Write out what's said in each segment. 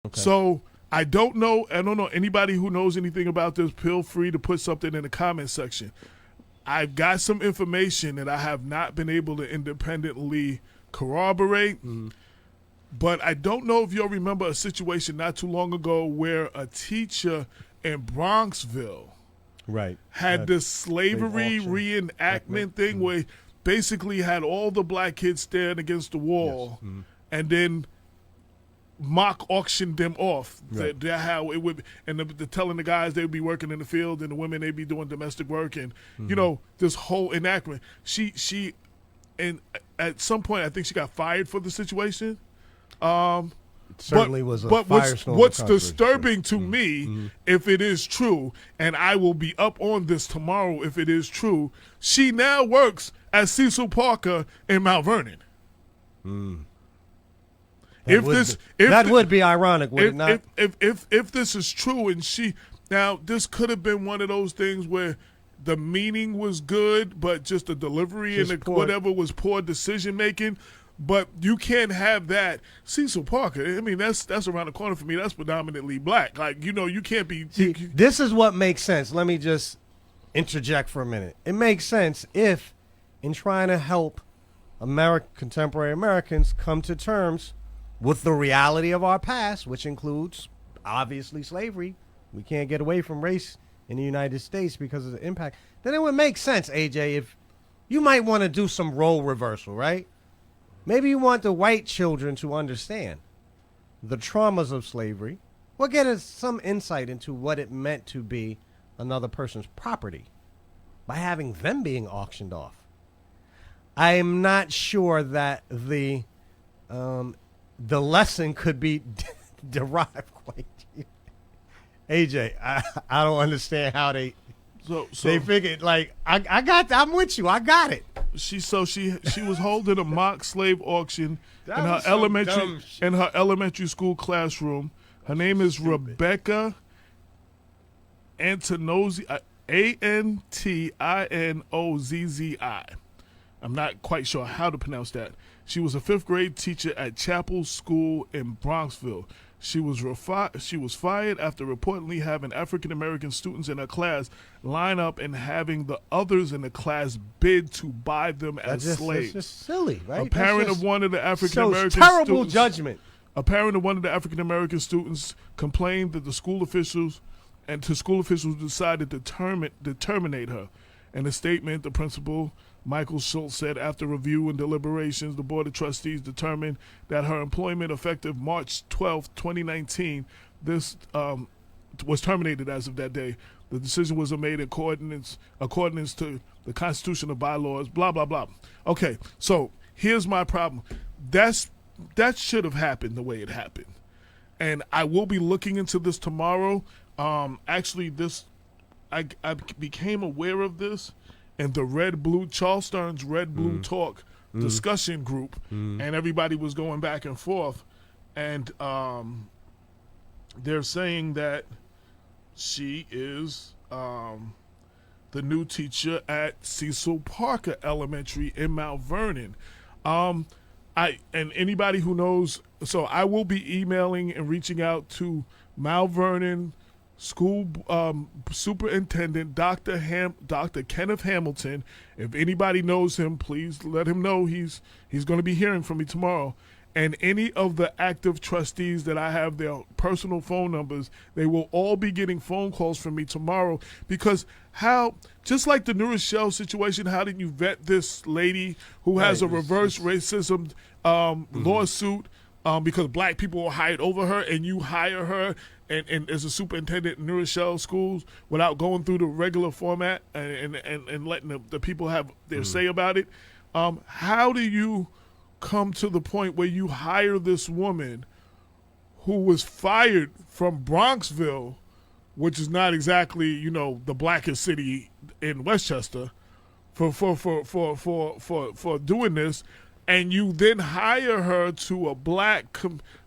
Okay. So I don't know anybody who knows anything about this. Feel free to put something in the comment section. I've got some information that I have not been able to independently corroborate. But I don't know if you'll remember a situation not too long ago where a teacher in Bronxville had this slavery reenactment thing where basically had all the black kids stand against the wall and then mock auctioned them off. That how it would, and the telling the guys they would be working in the field and the women they'd be doing domestic work, and this whole enactment. She and at some point I think she got fired for the situation. Certainly was a but firestorm. what's disturbing to me, if it is true, and I will be up on this tomorrow if it is true, she now works at Cecil Parker in Mount Vernon. That would be ironic, would it not? If this is true, and this could have been one of those things where the meaning was good, but just the delivery and whatever was poor decision making. But you can't have that. Cecil Parker, I mean, that's around the corner for me. That's predominantly black. Like, you can't be. This is what makes sense. Let me just interject for a minute. It makes sense if, in trying to help contemporary Americans come to terms with the reality of our past, which includes, obviously, slavery. We can't get away from race in the United States because of the impact. Then it would make sense, AJ, if you might want to do some role reversal, right? Maybe you want the white children to understand the traumas of slavery. We'll get us some insight into what it meant to be another person's property by having them being auctioned off. I'm not sure that the lesson could be derived quite. AJ, I don't understand how they figured, like, I'm with you. I got it. She was holding a mock slave auction in her elementary school classroom. Her name is Rebecca Antinozzi, Antinozzi. I'm not quite sure how to pronounce that. She was a 5th grade teacher at Chapel School in Bronxville. She was fired after reportedly having African-American students in her class line up and having the others in the class bid to buy them as slaves. That's just silly, right? A parent of one of the African-American terrible judgment. A parent of one of the African-American students complained that the school officials decided to terminate her. In a statement, the principal, Michael Schultz, said after review and deliberations, the Board of Trustees determined that her employment effective March 12, 2019, this was terminated as of that day. The decision was made in accordance to the Constitution of bylaws, blah, blah, blah. Okay, so here's my problem. That should have happened the way it happened. And I will be looking into this tomorrow. Actually, I became aware of this in the Charles Stern's Red Blue Talk discussion group, and everybody was going back and forth, and they're saying that she is the new teacher at Cecil Parker Elementary in Mount Vernon. And anybody who knows, so I will be emailing and reaching out to Mount Vernon School Superintendent Dr. Kenneth Hamilton. If anybody knows him, please let him know he's going to be hearing from me tomorrow. And any of the active trustees that I have their personal phone numbers, they will all be getting phone calls from me tomorrow. Because just like the New Rochelle situation, how did you vet this lady who has a reverse racism lawsuit because black people were hired over her, and you hire her and as a superintendent in New Rochelle schools without going through the regular format and letting the people have their say about it? How do you come to the point where you hire this woman who was fired from Bronxville, which is not exactly, the blackest city in Westchester, for doing this, and you then hire her to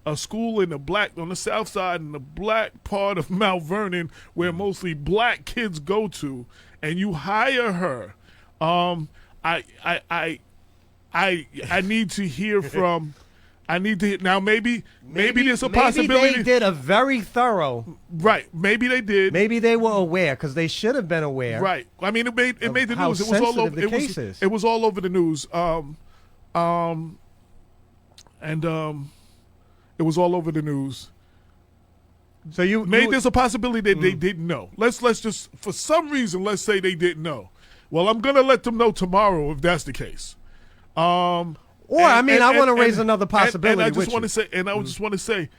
a school on the south side in the black part of Mount Vernon where mostly black kids go to, and you hire her. I need to hear from I need to now. Maybe there's a possibility. Maybe they did a very thorough. Right. Maybe they did. Maybe they were aware because they should have been aware. Right. I mean, it made the how news. It was all over. sensitive the case is. It was all over the news. It was all over the news. So There's a possibility that they didn't know. Let's just for some reason let's say they didn't know. Well, I'm gonna let them know tomorrow if that's the case. I want to raise another possibility. And I just want to say,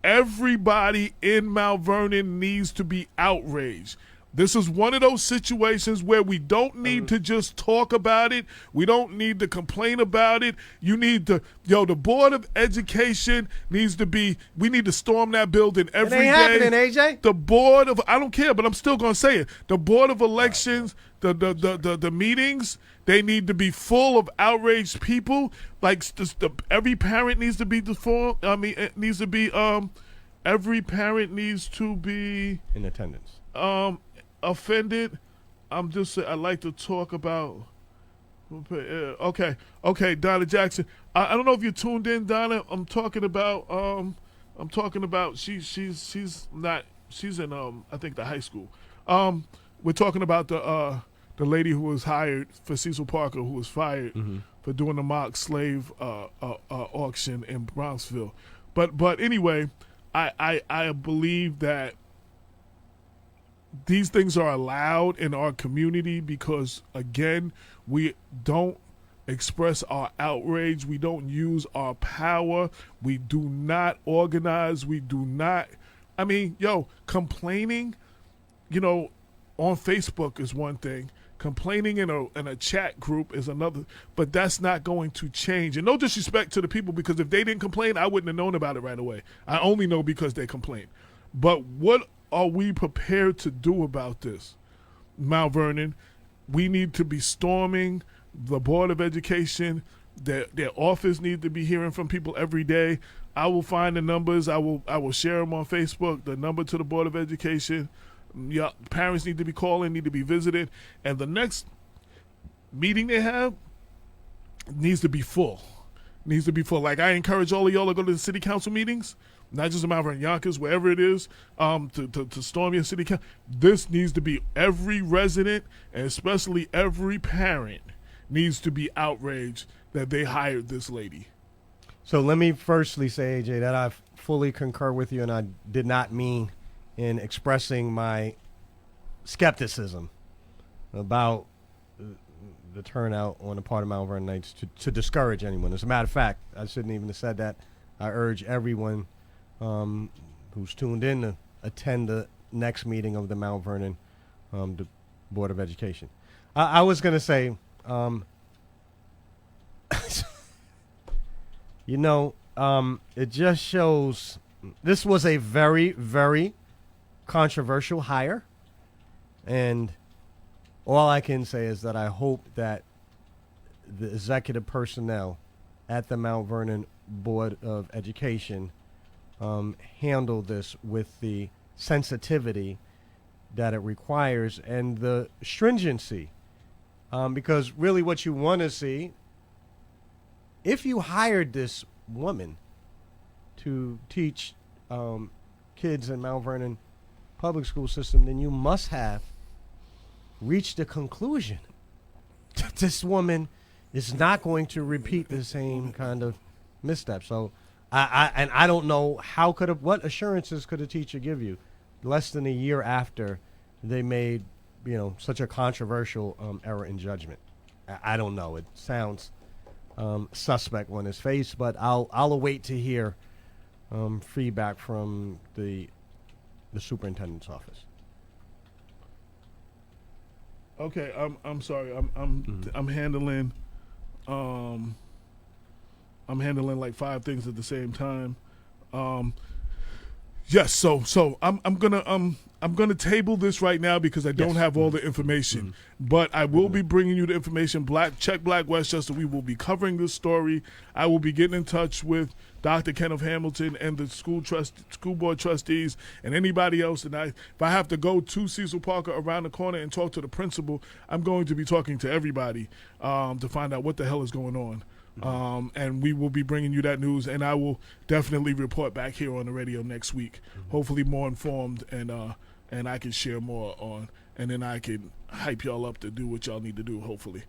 everybody in Mount Vernon needs to be outraged. This is one of those situations where we don't need to just talk about it. We don't need to complain about it. You need to, the Board of Education needs to be, we need to storm that building every day. It ain't happening, AJ. The Board of, I don't care, but I'm still going to say it. The Board of Elections, the meetings, they need to be full of outraged people. Like every parent needs to be every parent needs to be in attendance. Offended. I like to talk about. Okay, Donna Jackson. I don't know if you tuned in, Donna. I'm talking about. She's in I think the high school. We're talking about the lady who was hired for Cecil Parker, who was fired for doing the mock slave auction in Bronxville. But anyway, I believe that these things are allowed in our community because, again, we don't express our outrage. We don't use our power. We do not organize. We do not. I mean, complaining, on Facebook is one thing. Complaining in a chat group is another. But that's not going to change. And no disrespect to the people, because if they didn't complain, I wouldn't have known about it right away. I only know because they complained. But what are we prepared to do about this? Mount Vernon, we need to be storming the Board of Education. Their office needs to be hearing from people every day. I will find the numbers. I will share them on Facebook, the number to the Board of Education. Parents need to be calling, need to be visited. And the next meeting they have needs to be full. Like, I encourage all of y'all to go to the city council meetings, not just in Mount Vernon, Yonkers, wherever it is, to storm your city council. This needs to be every resident, and especially every parent, needs to be outraged that they hired this lady. So let me firstly say, AJ, that I fully concur with you, and I did not mean in expressing my skepticism about the turnout on the part of Mount Vernon Knights to discourage anyone. As a matter of fact, I shouldn't even have said that. I urge everyone who's tuned in to attend the next meeting of the Mount Vernon the Board of Education. I was going to say, it just shows this was a very, very controversial hire. And all I can say is that I hope that the executive personnel at the Mount Vernon Board of Education handle this with the sensitivity that it requires and the stringency. Because really what you want to see, if you hired this woman to teach kids in Mount Vernon public school system, then you must have reached a conclusion that this woman is not going to repeat the same kind of misstep. So I don't know what assurances could a teacher give you less than a year after they made such a controversial error in judgment. I don't know. It sounds suspect on his face, but I'll await to hear feedback from the superintendent's office. Okay, I'm sorry. I'm handling like 5 things at the same time. Yes, so I'm gonna table this right now because I don't have all the information, but I will be bringing you the information. Check Black Westchester. We will be covering this story. I will be getting in touch with Dr. Kenneth Hamilton and the school board trustees and anybody else. And if I have to go to Cecil Parker around the corner and talk to the principal, I'm going to be talking to everybody to find out what the hell is going on And we will be bringing you that news, and I will definitely report back here on the radio next week, hopefully more informed, and I can share more on, and then I can hype y'all up to do what y'all need to do, hopefully.